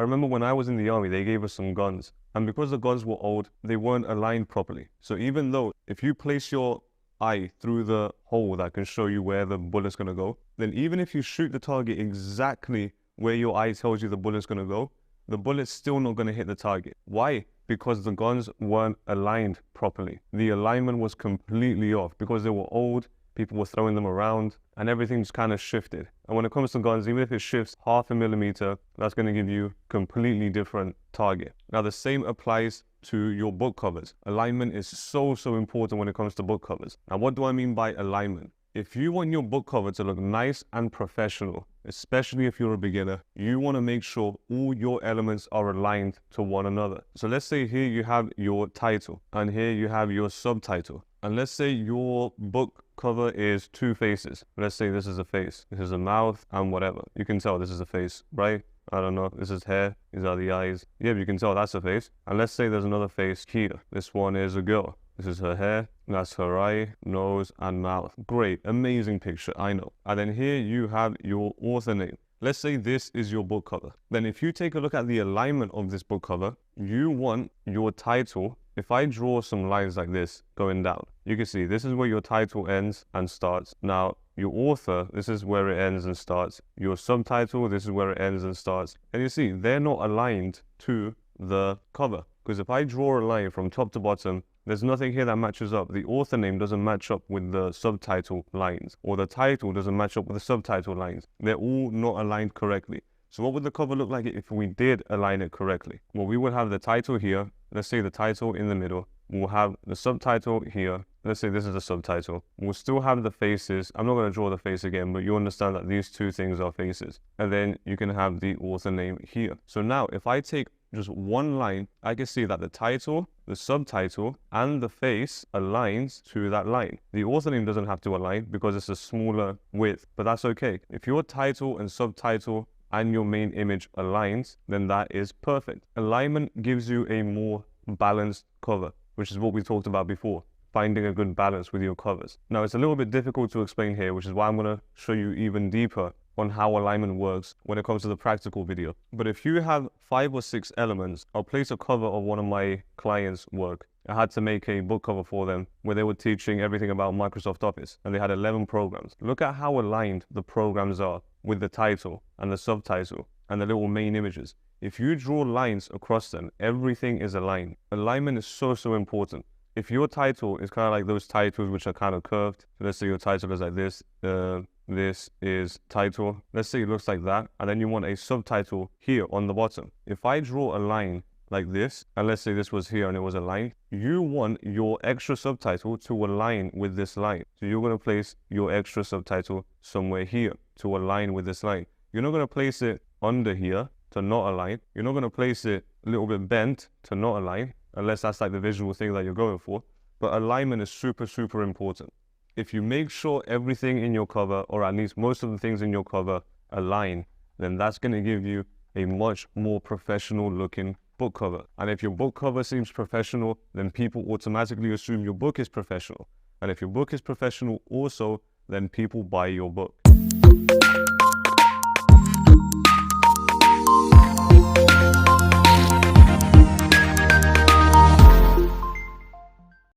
remember when I was in the army, they gave us some guns. And because the guns were old, they weren't aligned properly. So even though if you place your eye through the hole that can show you where the bullet's going to go, then even if you shoot the target exactly where your eye tells you the bullet's going to go, the bullet's still not going to hit the target. Why? Because the guns weren't aligned properly. The alignment was completely off because they were old, people were throwing them around, and everything's kind of shifted. And when it comes to guns, even if it shifts 0.5 millimeter, that's going to give you completely different target. Now, the same applies to your book covers. Alignment is so important when it comes to book covers. Now, what do I mean by alignment? If you want your book cover to look nice and professional, especially if you're a beginner, you want to make sure all your elements are aligned to one another. So let's say here you have your title and here you have your subtitle. And let's say your book cover is 2 faces. Let's say this is a face, this is a mouth, and whatever. You can tell this is a face, right? I don't know, this is hair, these are the eyes. Yeah, you can tell that's a face. And let's say there's another face here. This one is a girl. This is her hair, that's her eye, nose, and mouth. Great, amazing picture, I know. And then here you have your author name. Let's say this is your book cover. Then if you take a look at the alignment of this book cover, you want your title. If I draw some lines like this going down, you can see this is where your title ends and starts. Now, your author, this is where it ends and starts. Your subtitle, this is where it ends and starts. And you see, they're not aligned to the cover. Because if I draw a line from top to bottom, there's nothing here that matches up. The author name doesn't match up with the subtitle lines, or the title doesn't match up with the subtitle lines. They're all not aligned correctly. So what would the cover look like if we did align it correctly? Well, we would have the title here. Let's say the title in the middle. We'll have the subtitle here. Let's say this is the subtitle. We'll still have the faces. I'm not going to draw the face again, but you understand that these 2 things are faces. And then you can have the author name here. So now if I take just one line, I can see that the title, the subtitle, and the face aligns to that line. The author name doesn't have to align because it's a smaller width, but that's okay. If your title and subtitle and your main image aligns, then that is perfect. Alignment gives you a more balanced cover, which is what we talked about before, finding a good balance with your covers. Now, it's a little bit difficult to explain here, which is why I'm going to show you even deeper on how alignment works when it comes to the practical video. But if you have 5 or 6 elements, I'll place a cover of one of my clients' work. I had to make a book cover for them where they were teaching everything about Microsoft Office, and they had 11 programs. Look at how aligned the programs are with the title and the subtitle and the little main images. If you draw lines across them, everything is aligned. Alignment is so important. If your title is kind of like those titles which are kind of curved, so let's say your title is like this, this is title. Let's say it looks like that, and then you want a subtitle here on the bottom. If I draw a line like this, and let's say this was here and it was a line, you want your extra subtitle to align with this line. So you're going to place your extra subtitle somewhere here to align with this line. You're not going to place it under here to not align. You're not going to place it a little bit bent to not align, unless that's like the visual thing that you're going for. But alignment is super important. If you make sure everything in your cover, or at least most of the things in your cover, align, then that's going to give you a much more professional looking book cover. And if your book cover seems professional, then people automatically assume your book is professional. And if your book is professional also, then people buy your book.